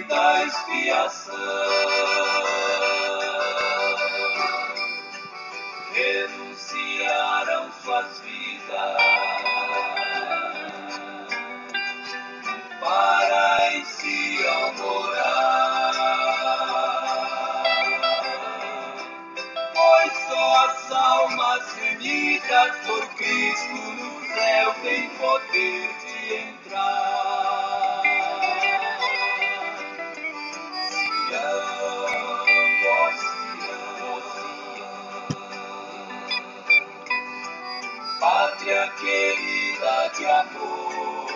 da expiação, renunciaram suas vidas para em Sião morar, pois só as almas remidas por Cristo no céu têm poder de entrar. Sião, ó Sião, pátria querida de amor,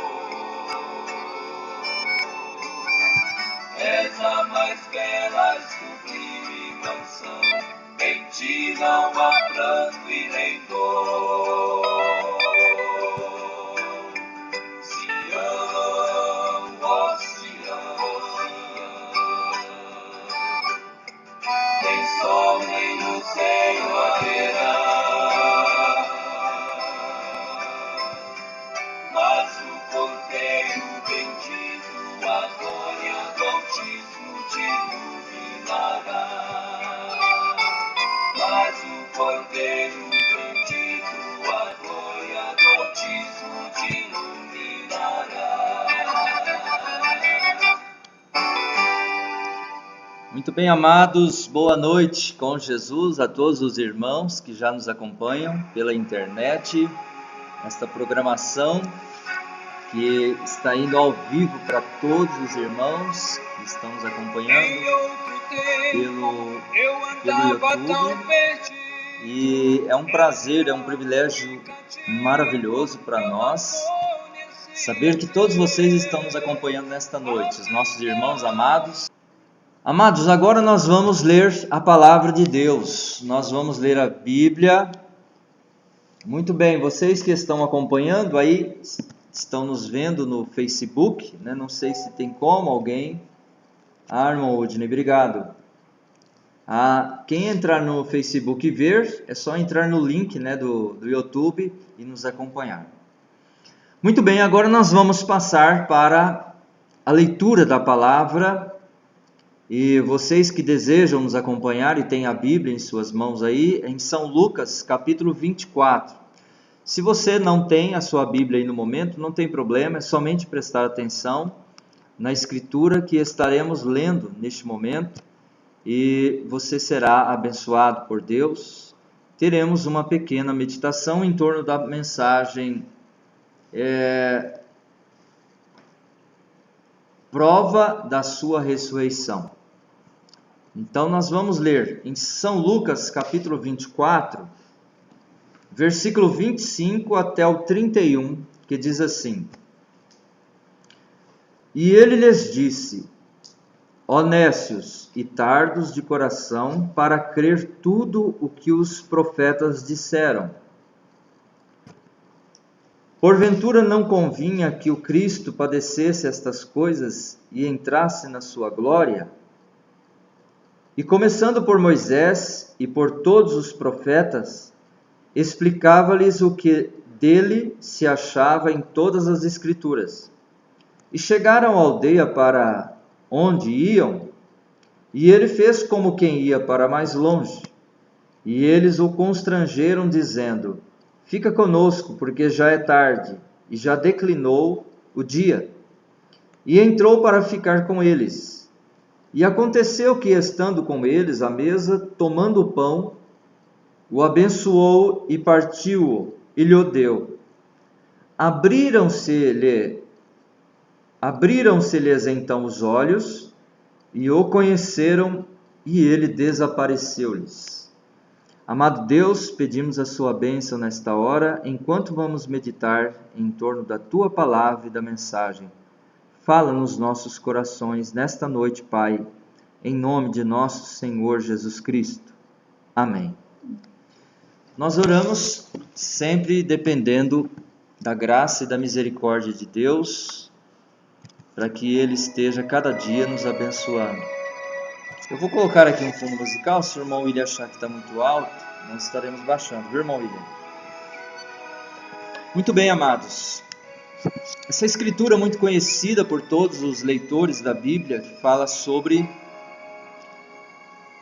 és a mais bela e sublime mansão, em ti não há pranto e nem dor. Sião, ó Sião, nem sol nem lucero haverá, mas o Cordeiro bendito, a glória do Altíssimo te iluminará. Mas o Cordeiro bendito, a glória do Altíssimo te iluminará. Muito bem, amados, boa noite com Jesus a todos os irmãos que já nos acompanham pela internet, nesta programação que está indo ao vivo para todos os irmãos que estão nos acompanhando pelo YouTube. E é um prazer, é um privilégio maravilhoso para nós saber que todos vocês estão nos acompanhando nesta noite, os nossos irmãos amados. Amados, agora nós vamos ler a palavra de Deus, nós vamos ler a Bíblia. Muito bem, vocês que estão acompanhando aí, estão nos vendo no Facebook, né? Não sei se tem como alguém. Irmão Udney, obrigado. Quem entrar no Facebook e ver, é só entrar no link, né, do YouTube e nos acompanhar. Muito bem, agora nós vamos passar para a leitura da palavra. E vocês que desejam nos acompanhar e têm a Bíblia em suas mãos aí, em São Lucas, capítulo 24. Se você não tem a sua Bíblia aí no momento, não tem problema, é somente prestar atenção na escritura que estaremos lendo neste momento e você será abençoado por Deus. Teremos uma pequena meditação em torno da mensagem prova da sua ressurreição. Então nós vamos ler em São Lucas capítulo 24, versículo 25 até o 31, que diz assim: E ele lhes disse: Ó nécios e tardos de coração, para crer tudo o que os profetas disseram. Porventura não convinha que o Cristo padecesse estas coisas e entrasse na sua glória? E começando por Moisés e por todos os profetas, explicava-lhes o que dele se achava em todas as Escrituras. E chegaram à aldeia para onde iam, e ele fez como quem ia para mais longe. E eles o constrangeram, dizendo: Fica conosco, porque já é tarde, e já declinou o dia. E entrou para ficar com eles. E aconteceu que, estando com eles à mesa, tomando o pão, o abençoou e partiu-o, e lhe deu. Abriram-se-lhes então os olhos, e o conheceram, e ele desapareceu-lhes. Amado Deus, pedimos a sua bênção nesta hora, enquanto vamos meditar em torno da tua palavra e da mensagem. Fala nos nossos corações nesta noite, Pai, em nome de nosso Senhor Jesus Cristo. Amém. Nós oramos sempre dependendo da graça e da misericórdia de Deus, para que Ele esteja cada dia nos abençoando. Eu vou colocar aqui um fundo musical, se o irmão William achar que está muito alto, nós estaremos baixando, viu, irmão William? Muito bem, amados. Essa escritura muito conhecida por todos os leitores da Bíblia fala sobre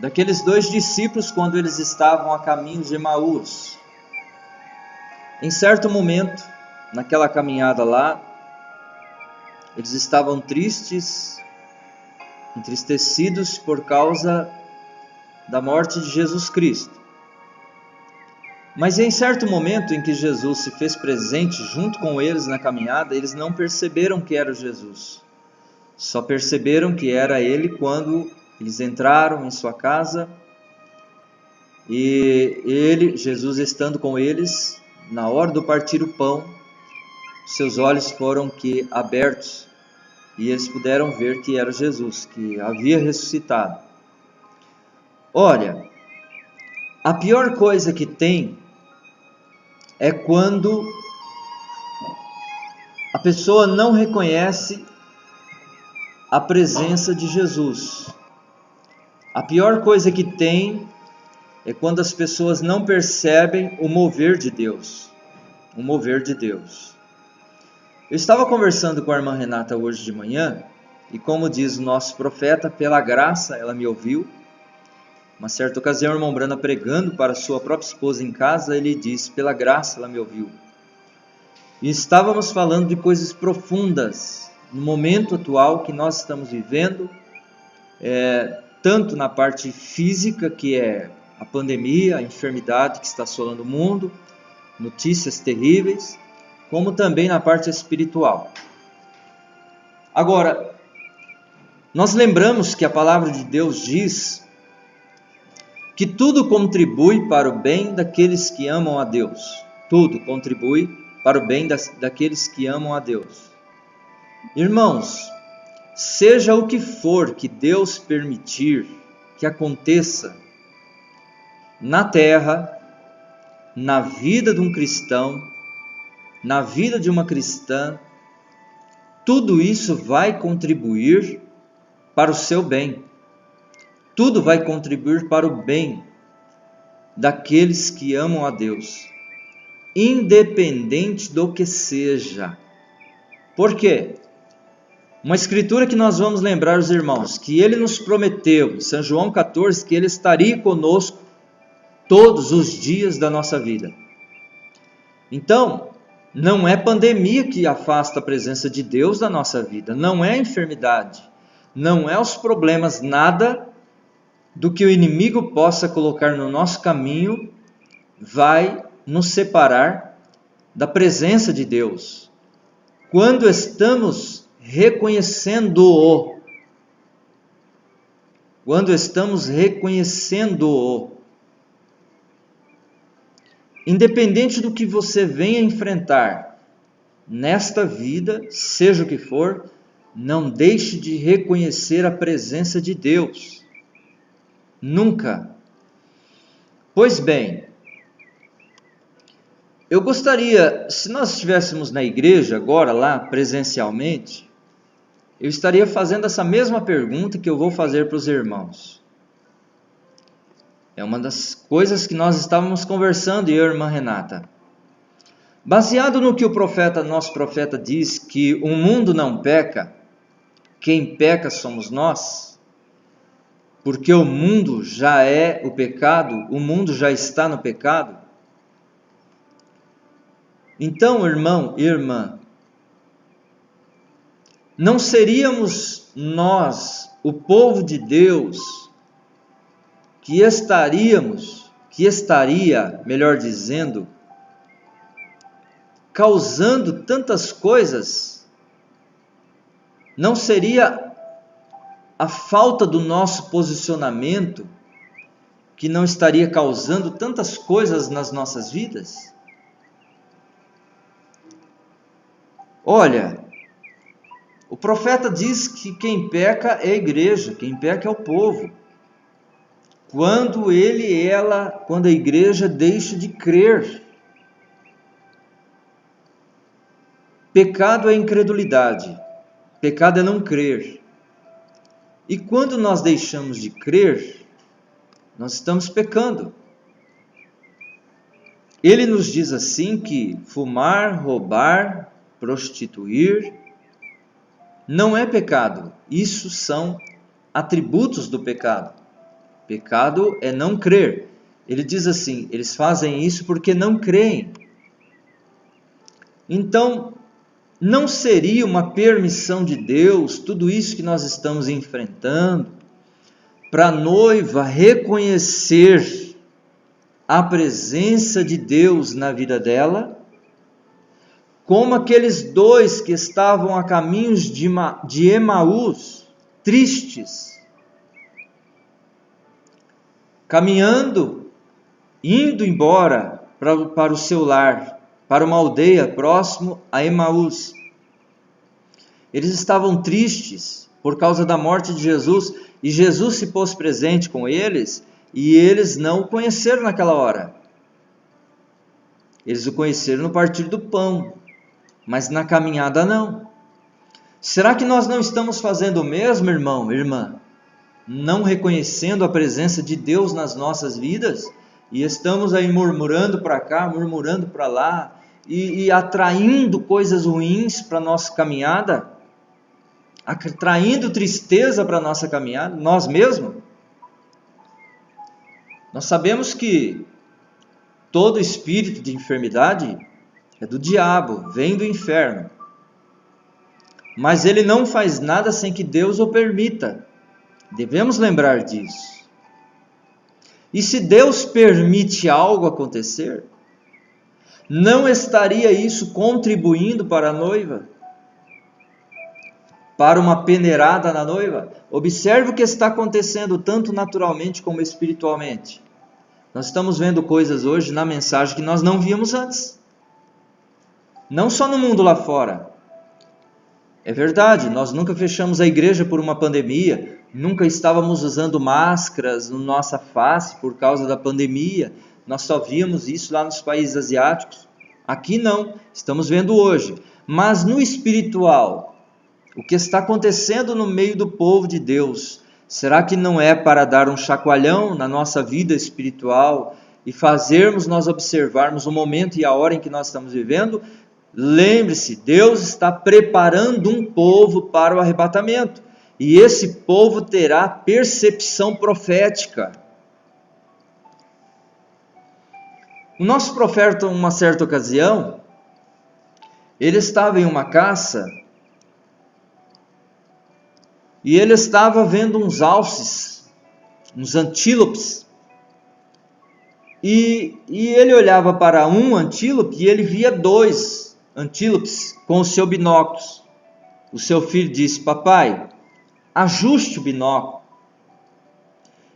daqueles 2 discípulos quando eles estavam a caminho de Emaús. Em certo momento, naquela caminhada lá, eles estavam tristes, entristecidos por causa da morte de Jesus Cristo. Mas em certo momento em que Jesus se fez presente junto com eles na caminhada, eles não perceberam que era Jesus. Só perceberam que era Ele quando eles entraram em sua casa e Jesus estando com eles, na hora do partir o pão, seus olhos foram abertos e eles puderam ver que era Jesus, que havia ressuscitado. Olha, a pior coisa que tem é quando a pessoa não reconhece a presença de Jesus. A pior coisa que tem é quando as pessoas não percebem o mover de Deus. O mover de Deus. Eu estava conversando com a irmã Renata hoje de manhã, e como diz o nosso profeta, pela graça ela me ouviu. Uma certa ocasião, o irmão Brana pregando para sua própria esposa em casa, ele disse, pela graça ela me ouviu. E estávamos falando de coisas profundas, no momento atual que nós estamos vivendo, tanto na parte física, que é a pandemia, a enfermidade que está assolando o mundo, notícias terríveis, como também na parte espiritual. Agora, nós lembramos que a palavra de Deus diz que tudo contribui para o bem daqueles que amam a Deus. Tudo contribui para o bem daqueles que amam a Deus. Irmãos, seja o que for que Deus permitir que aconteça na terra, na vida de um cristão, na vida de uma cristã, tudo isso vai contribuir para o seu bem. Tudo vai contribuir para o bem daqueles que amam a Deus, independente do que seja. Por quê? Uma escritura que nós vamos lembrar os irmãos, que Ele nos prometeu, em São João 14, que Ele estaria conosco todos os dias da nossa vida. Então, não é pandemia que afasta a presença de Deus da nossa vida, não é a enfermidade, não é os problemas, nada do que o inimigo possa colocar no nosso caminho vai nos separar da presença de Deus. Quando estamos reconhecendo-o, independente do que você venha enfrentar nesta vida, seja o que for, não deixe de reconhecer a presença de Deus. Nunca. Pois bem, eu gostaria, se nós estivéssemos na igreja agora, lá presencialmente, eu estaria fazendo essa mesma pergunta que eu vou fazer para os irmãos. É uma das coisas que nós estávamos conversando, eu e a irmã Renata. Baseado no que nosso profeta diz, que o mundo não peca, quem peca somos nós, porque o mundo já é o pecado, o mundo já está no pecado. Então, irmão e irmã, não seríamos nós, o povo de Deus, que estaria, melhor dizendo, causando tantas coisas? Não seria a falta do nosso posicionamento que não estaria causando tantas coisas nas nossas vidas? Olha, o profeta diz que quem peca é a igreja, quem peca é o povo. Quando a igreja deixa de crer. Pecado é incredulidade, pecado é não crer. E quando nós deixamos de crer, nós estamos pecando. Ele nos diz assim que fumar, roubar, prostituir, não é pecado. Isso são atributos do pecado. Pecado é não crer. Ele diz assim, eles fazem isso porque não creem. Então, não seria uma permissão de Deus tudo isso que nós estamos enfrentando para a noiva reconhecer a presença de Deus na vida dela, como aqueles dois que estavam a caminhos de Emaús, tristes, caminhando, indo embora para o seu lar, para uma aldeia próximo a Emaús. Eles estavam tristes por causa da morte de Jesus, e Jesus se pôs presente com eles, e eles não o conheceram naquela hora. Eles o conheceram no partir do pão, mas na caminhada não. Será que nós não estamos fazendo o mesmo, irmão, irmã? Não reconhecendo a presença de Deus nas nossas vidas? E estamos aí murmurando para cá, murmurando para lá, e atraindo coisas ruins para a nossa caminhada? Atraindo tristeza para a nossa caminhada, nós mesmos? Nós sabemos que todo espírito de enfermidade é do diabo, vem do inferno. Mas ele não faz nada sem que Deus o permita. Devemos lembrar disso. E se Deus permite algo acontecer, não estaria isso contribuindo para a noiva? Para uma peneirada na noiva? Observe o que está acontecendo tanto naturalmente como espiritualmente. Nós estamos vendo coisas hoje na mensagem que nós não víamos antes. Não só no mundo lá fora. É verdade, nós nunca fechamos a igreja por uma pandemia, nunca estávamos usando máscaras na nossa face por causa da pandemia. Nós só víamos isso lá nos países asiáticos. Aqui não, estamos vendo hoje. Mas no espiritual, o que está acontecendo no meio do povo de Deus, será que não é para dar um chacoalhão na nossa vida espiritual e fazermos nós observarmos o momento e a hora em que nós estamos vivendo? Lembre-se, Deus está preparando um povo para o arrebatamento, e esse povo terá percepção profética. O nosso profeta, em uma certa ocasião, ele estava em uma caça, e ele estava vendo uns alces, uns antílopes, e ele olhava para um antílope e ele via dois antílopes com o seu binóculo. O seu filho disse: papai, ajuste o binóculo.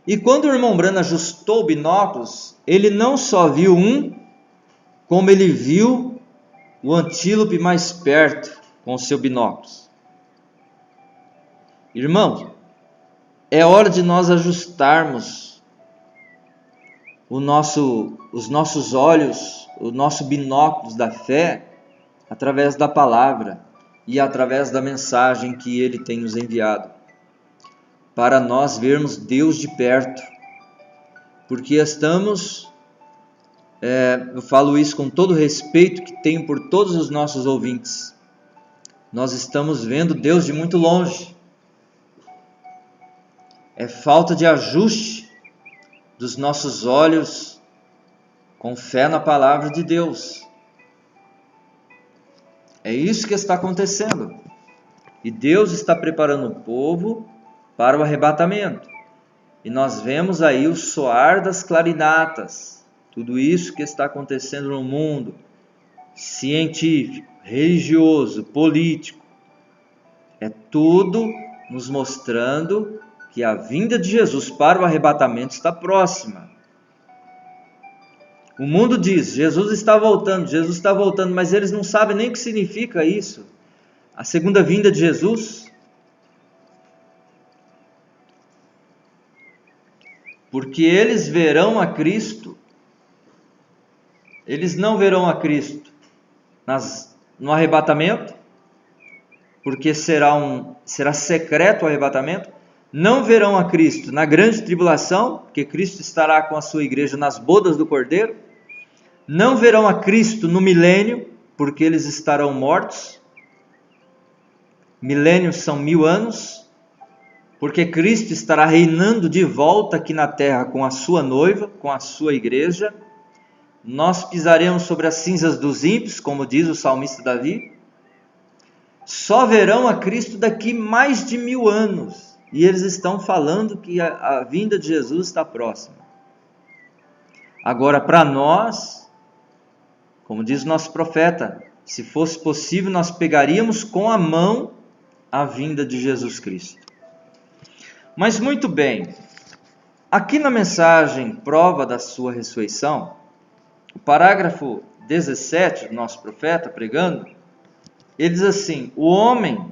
E quando o irmão Branham ajustou o binóculo, ele não só viu um, como ele viu o antílope mais perto com o seu binóculo. Irmãos, é hora de nós ajustarmos os nossos olhos, o nosso binóculo da fé, através da palavra e através da mensagem que Ele tem nos enviado, para nós vermos Deus de perto, porque estamos, eu falo isso com todo o respeito que tenho por todos os nossos ouvintes, nós estamos vendo Deus de muito longe. É falta de ajuste dos nossos olhos com fé na palavra de Deus. É isso que está acontecendo. E Deus está preparando o povo para o arrebatamento. E nós vemos aí o soar das clarinatas. Tudo isso que está acontecendo no mundo científico, religioso, político. É tudo nos mostrando que a vinda de Jesus para o arrebatamento está próxima. O mundo diz, Jesus está voltando, mas eles não sabem nem o que significa isso. A segunda vinda de Jesus. Porque eles verão a Cristo, eles não verão a Cristo no arrebatamento, porque será secreto o arrebatamento. Não verão a Cristo na grande tribulação, porque Cristo estará com a sua igreja nas bodas do Cordeiro. Não verão a Cristo no milênio, porque eles estarão mortos. Milênios são 1000 anos, porque Cristo estará reinando de volta aqui na terra com a sua noiva, com a sua igreja. Nós pisaremos sobre as cinzas dos ímpios, como diz o salmista Davi. Só verão a Cristo daqui mais de 1000 anos. E eles estão falando que a vinda de Jesus está próxima. Agora, para nós, como diz o nosso profeta, se fosse possível, nós pegaríamos com a mão a vinda de Jesus Cristo. Mas muito bem, aqui na mensagem Prova da Sua Ressurreição, o parágrafo 17 do nosso profeta pregando, ele diz assim: o homem,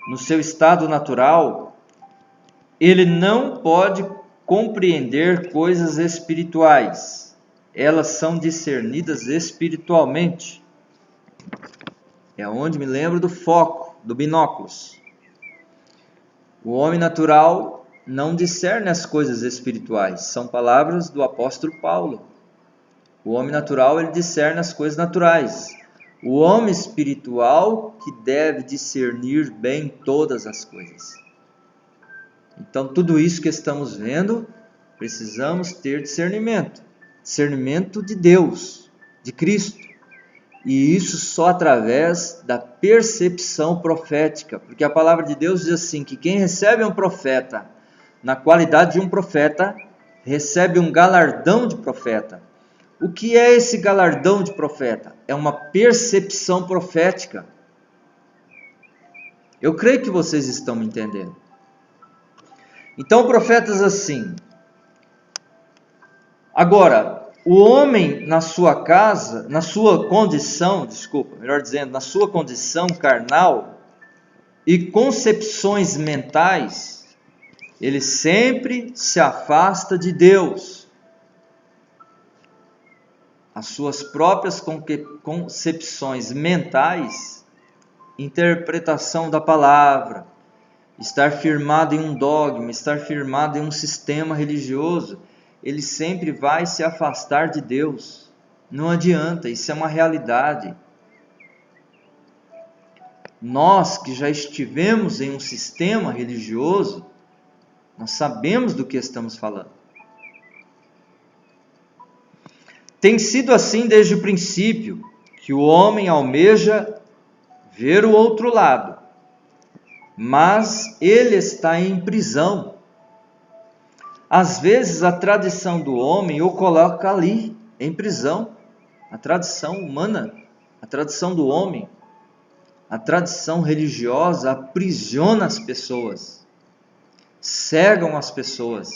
no seu estado natural, ele não pode compreender coisas espirituais. Elas são discernidas espiritualmente. É onde me lembro do foco, do binóculos. O homem natural não discerne as coisas espirituais. São palavras do apóstolo Paulo. O homem natural, ele discerne as coisas naturais. O homem espiritual que deve discernir bem todas as coisas. Então, tudo isso que estamos vendo, precisamos ter discernimento. Discernimento de Deus, de Cristo. E isso só através da percepção profética. Porque a palavra de Deus diz assim, que quem recebe um profeta, na qualidade de um profeta, recebe um galardão de profeta. O que é esse galardão de profeta? É uma percepção profética. Eu creio que vocês estão me entendendo. Então o profeta diz assim: agora, o homem na sua casa, na sua condição carnal e concepções mentais, ele sempre se afasta de Deus. As suas próprias concepções mentais, interpretação da palavra, estar firmado em um dogma, estar firmado em um sistema religioso, ele sempre vai se afastar de Deus. Não adianta, isso é uma realidade. Nós que já estivemos em um sistema religioso, nós sabemos do que estamos falando. Tem sido assim desde o princípio, que o homem almeja ver o outro lado, mas ele está em prisão. Às vezes a tradição do homem o coloca ali, em prisão. A tradição humana, a tradição do homem, a tradição religiosa aprisiona as pessoas, cegam as pessoas,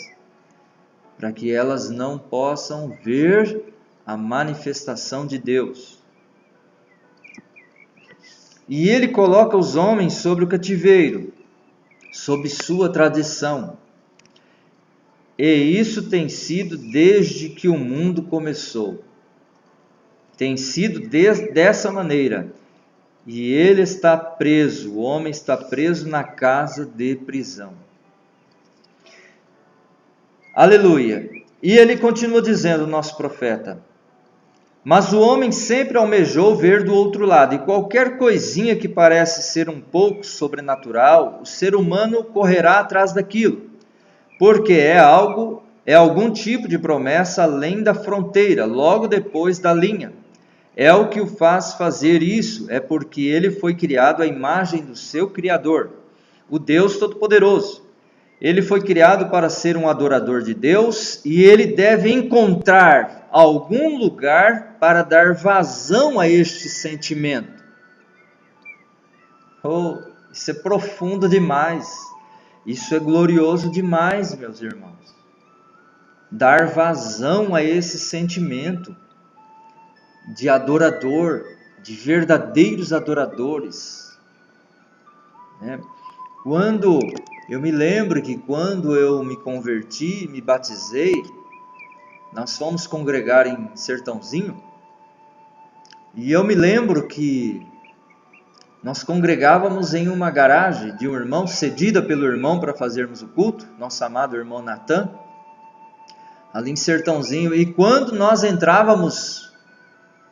para que elas não possam ver a manifestação de Deus. E ele coloca os homens sobre o cativeiro, sob sua tradição. E isso tem sido desde que o mundo começou. Tem sido dessa maneira. E ele está preso, o homem está preso na casa de prisão. Aleluia! E ele continua dizendo, o nosso profeta: mas o homem sempre almejou ver do outro lado, e qualquer coisinha que parece ser um pouco sobrenatural, o ser humano correrá atrás daquilo, porque é algum tipo de promessa além da fronteira, logo depois da linha. É o que o faz fazer isso, é porque ele foi criado à imagem do seu Criador, o Deus Todo-Poderoso. Ele foi criado para ser um adorador de Deus e ele deve encontrar algum lugar para dar vazão a este sentimento. Oh, isso é profundo demais. Isso é glorioso demais, meus irmãos. Dar vazão a esse sentimento de adorador, de verdadeiros adoradores. Eu me lembro que quando eu me converti, me batizei, nós fomos congregar em Sertãozinho, e eu me lembro que nós congregávamos em uma garagem de um irmão, cedida pelo irmão para fazermos o culto, nosso amado irmão Natan, ali em Sertãozinho, e quando nós entrávamos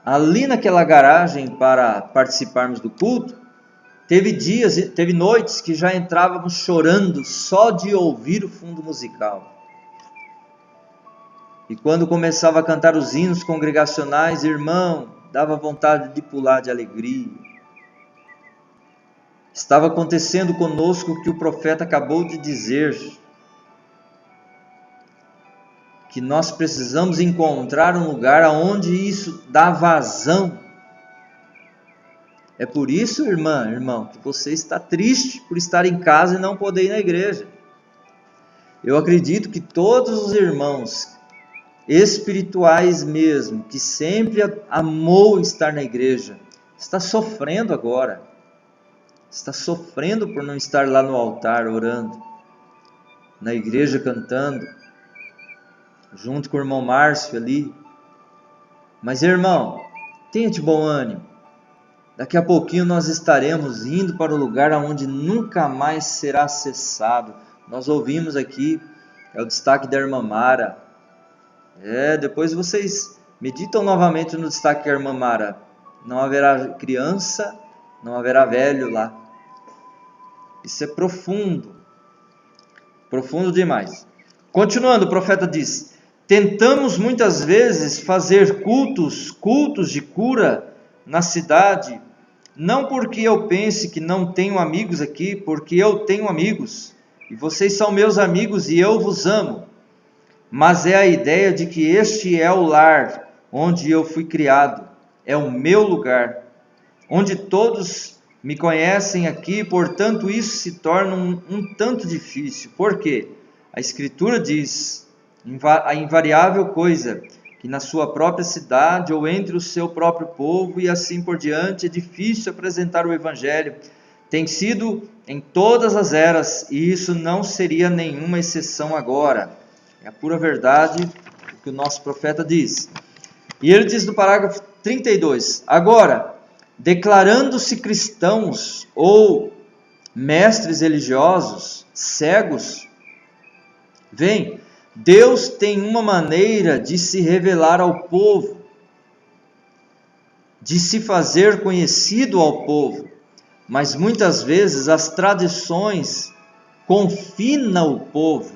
ali naquela garagem para participarmos do culto, teve noites que já entrávamos chorando só de ouvir o fundo musical. E quando começava a cantar os hinos congregacionais, irmão, dava vontade de pular de alegria. Estava acontecendo conosco o que o profeta acabou de dizer, que nós precisamos encontrar um lugar onde isso dá vazão. É por isso, irmão, que você está triste por estar em casa e não poder ir na igreja. Eu acredito que todos os irmãos espirituais mesmo, que sempre amou estar na igreja, está sofrendo agora. Está sofrendo por não estar lá no altar orando, na igreja cantando, junto com o irmão Márcio ali. Mas irmão, tenha de bom ânimo. Daqui a pouquinho nós estaremos indo para o lugar onde nunca mais será cessado. Nós ouvimos aqui, é o destaque da irmã Mara. Depois vocês meditam novamente no destaque da irmã Mara. Não haverá criança, não haverá velho lá. Isso é profundo. Profundo demais. Continuando, o profeta diz: tentamos muitas vezes fazer cultos de cura na cidade, não porque eu pense que não tenho amigos aqui, porque eu tenho amigos, e vocês são meus amigos e eu vos amo, mas é a ideia de que este é o lar onde eu fui criado, é o meu lugar, onde todos me conhecem aqui, portanto isso se torna um tanto difícil. Por quê? A Escritura diz, a invariável coisa, que na sua própria cidade ou entre o seu próprio povo e assim por diante é difícil apresentar o Evangelho. Tem sido em todas as eras e isso não seria nenhuma exceção agora. É a pura verdade o que o nosso profeta diz. E ele diz no parágrafo 32, agora, declarando-se cristãos ou mestres religiosos, cegos, vem, Deus tem uma maneira de se revelar ao povo, de se fazer conhecido ao povo, mas muitas vezes as tradições confinam o povo.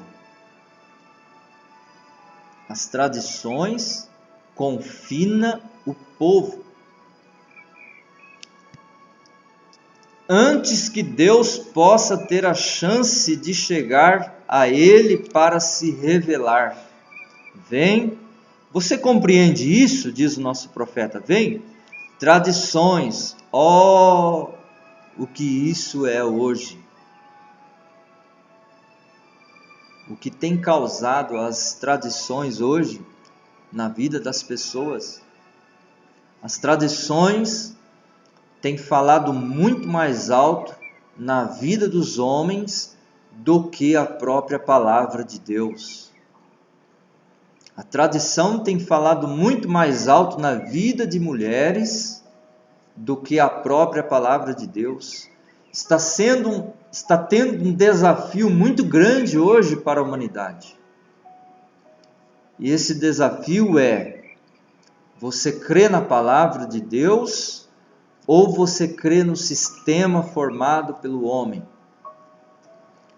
As tradições confinam o povo. Antes que Deus possa ter a chance de chegar a ele para se revelar. Vem, você compreende isso? Diz o nosso profeta, vem, tradições, o que isso é hoje. O que tem causado as tradições hoje na vida das pessoas. As tradições têm falado muito mais alto na vida dos homens do que a própria palavra de Deus. A tradição tem falado muito mais alto na vida de mulheres do que a própria palavra de Deus. Está tendo um desafio muito grande hoje para a humanidade. E esse desafio é: você crê na palavra de Deus ou você crê no sistema formado pelo homem?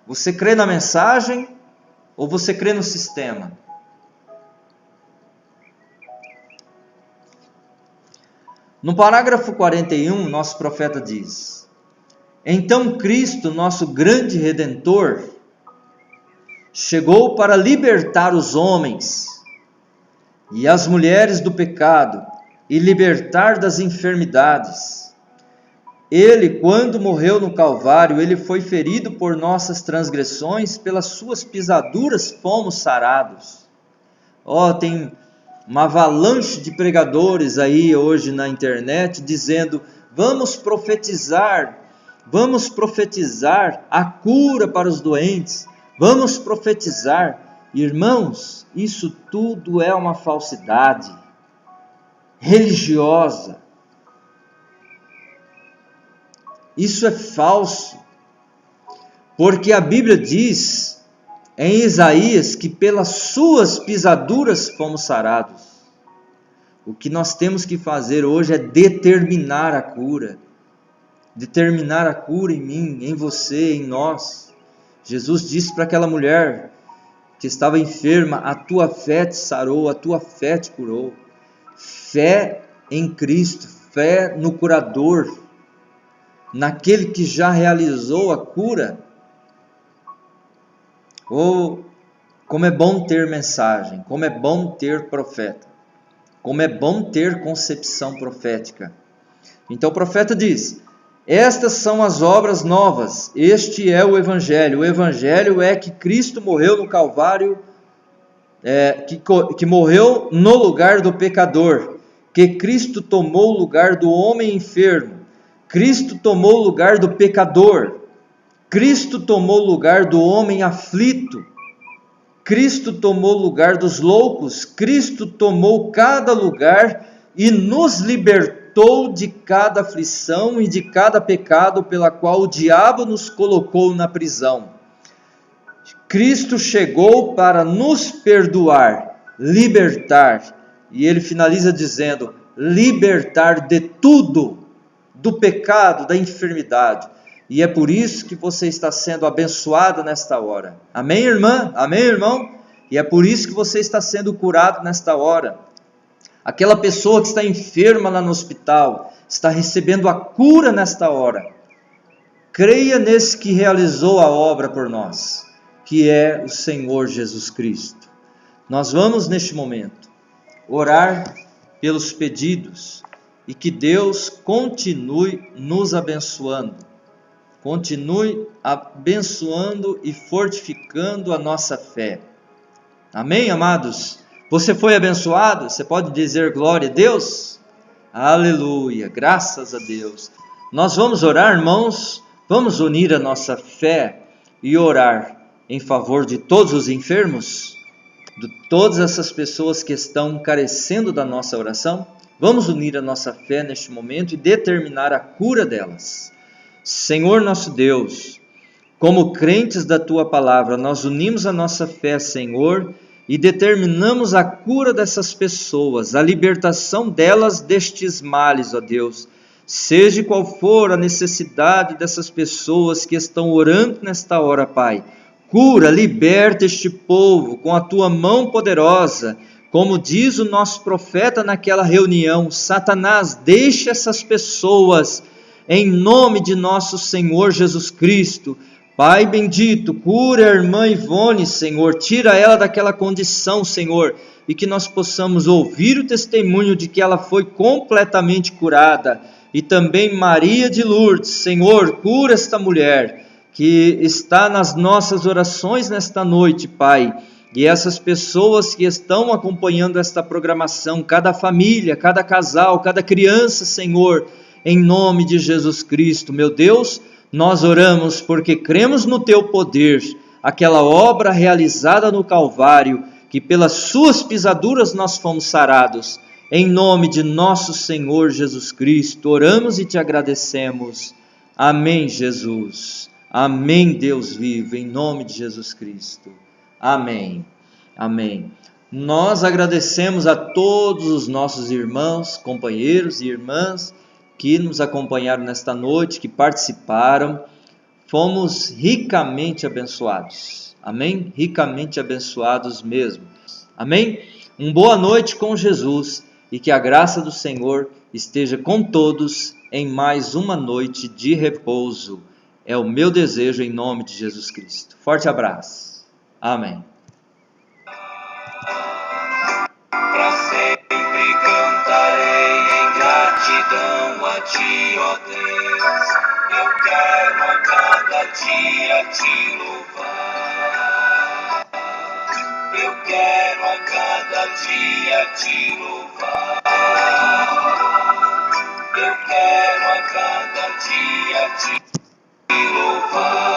Você crê na mensagem ou você crê no sistema? No parágrafo 41, nosso profeta diz: então Cristo, nosso grande Redentor, chegou para libertar os homens e as mulheres do pecado e libertar das enfermidades. Ele, quando morreu no Calvário, ele foi ferido por nossas transgressões, pelas suas pisaduras fomos sarados. Tem uma avalanche de pregadores aí hoje na internet dizendo: vamos profetizar a cura para os doentes, vamos profetizar. Irmãos, isso tudo é uma falsidade religiosa. Isso é falso, porque a Bíblia diz em Isaías que pelas suas pisaduras fomos sarados. O que nós temos que fazer hoje é determinar a cura. Determinar a cura em mim, em você, em nós. Jesus disse para aquela mulher que estava enferma: a tua fé te sarou, a tua fé te curou. Fé em Cristo, fé no curador, naquele que já realizou a cura. Oh, como é bom ter mensagem, como é bom ter profeta, como é bom ter concepção profética. Então o profeta diz: estas são as obras novas, este é o Evangelho. O Evangelho é que Cristo morreu no Calvário, que morreu no lugar do pecador, que Cristo tomou o lugar do homem enfermo, Cristo tomou o lugar do pecador, Cristo tomou o lugar do homem aflito, Cristo tomou o lugar dos loucos, Cristo tomou cada lugar e nos libertou de cada aflição e de cada pecado pela qual o diabo nos colocou na prisão. Cristo chegou para nos perdoar, libertar, e ele finaliza dizendo: libertar de tudo, do pecado, da enfermidade. E é por isso que você está sendo abençoado nesta hora. Amém, irmã? Amém, irmão? E é por isso que você está sendo curado nesta hora. Aquela pessoa que está enferma lá no hospital está recebendo a cura nesta hora. Creia nesse que realizou a obra por nós, que é o Senhor Jesus Cristo. Nós vamos neste momento orar pelos pedidos e que Deus continue nos abençoando. Continue abençoando e fortificando a nossa fé. Amém, amados? Você foi abençoado? Você pode dizer glória a Deus? Aleluia, graças a Deus. Nós vamos orar, irmãos, vamos unir a nossa fé e orar em favor de todos os enfermos, de todas essas pessoas que estão carecendo da nossa oração. Vamos unir a nossa fé neste momento e determinar a cura delas. Senhor nosso Deus, como crentes da Tua Palavra, nós unimos a nossa fé, Senhor, e determinamos a cura dessas pessoas, a libertação delas destes males, ó Deus. Seja qual for a necessidade dessas pessoas que estão orando nesta hora, Pai, cura, liberta este povo com a Tua mão poderosa. Como diz o nosso profeta naquela reunião: Satanás, deixe essas pessoas em nome de nosso Senhor Jesus Cristo. Pai bendito, cura a irmã Ivone, Senhor, tira ela daquela condição, Senhor, e que nós possamos ouvir o testemunho de que ela foi completamente curada. E também Maria de Lourdes, Senhor, cura esta mulher que está nas nossas orações nesta noite, Pai. E essas pessoas que estão acompanhando esta programação, cada família, cada casal, cada criança, Senhor, em nome de Jesus Cristo, meu Deus, nós oramos porque cremos no Teu poder, aquela obra realizada no Calvário, que pelas Suas pisaduras nós fomos sarados. Em nome de nosso Senhor Jesus Cristo, oramos e Te agradecemos. Amém, Jesus. Amém, Deus vivo, em nome de Jesus Cristo. Amém. Amém. Nós agradecemos a todos os nossos irmãos, companheiros e irmãs que nos acompanharam nesta noite, que participaram. Fomos ricamente abençoados. Amém? Ricamente abençoados mesmo. Amém? Boa noite com Jesus e que a graça do Senhor esteja com todos em mais uma noite de repouso. É o meu desejo em nome de Jesus Cristo. Forte abraço. Amém. Para sempre cantarei em gratidão a Ti, ó Deus. Eu quero a cada dia Te louvar. Eu quero a cada dia Te louvar. Eu quero a cada dia Te louvar.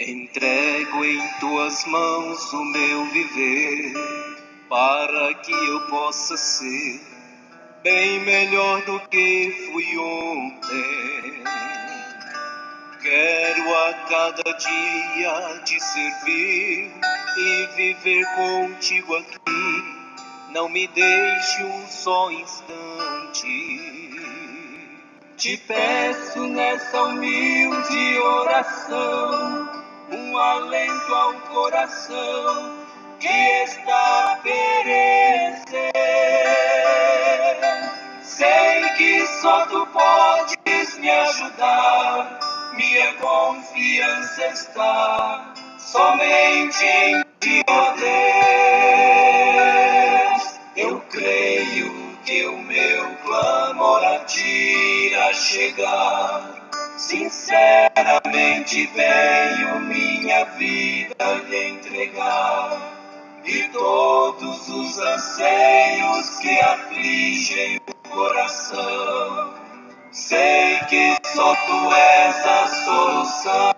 Entrego em tuas mãos o meu viver, para que eu possa ser bem melhor do que fui ontem. Quero a cada dia te servir e viver contigo aqui. Não me deixe um só instante. Te peço nessa humilde oração um alento ao coração que está a perecer. Sei que só tu podes me ajudar, minha confiança está somente em ti, ó Deus. Eu creio que o meu clamor a ti irá chegar. Sinceramente venho minha vida lhe entregar, e todos os anseios que afligem o coração. Sei que só tu és a solução.